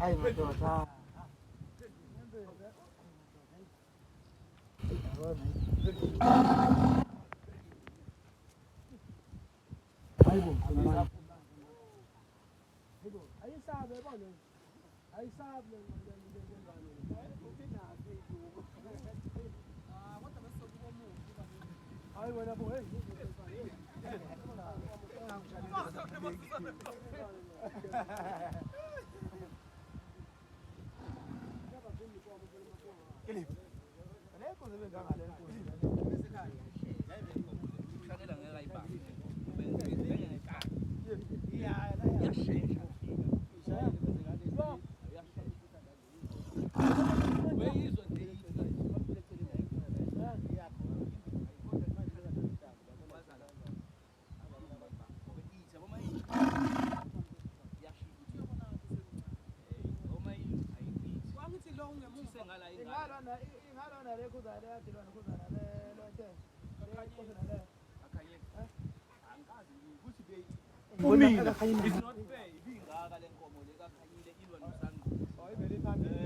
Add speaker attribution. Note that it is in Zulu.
Speaker 1: Ai madoda. Ai bom, aí sabe, bom. Aí sabe, ai wala bo eh. Kelip. Ada ko sabi ka ngalen ko.
Speaker 2: Kanila nga ay ba.
Speaker 1: Iya,
Speaker 2: It's not fair. Ibingaka lenkomo lekakhanyile ilwa nosango.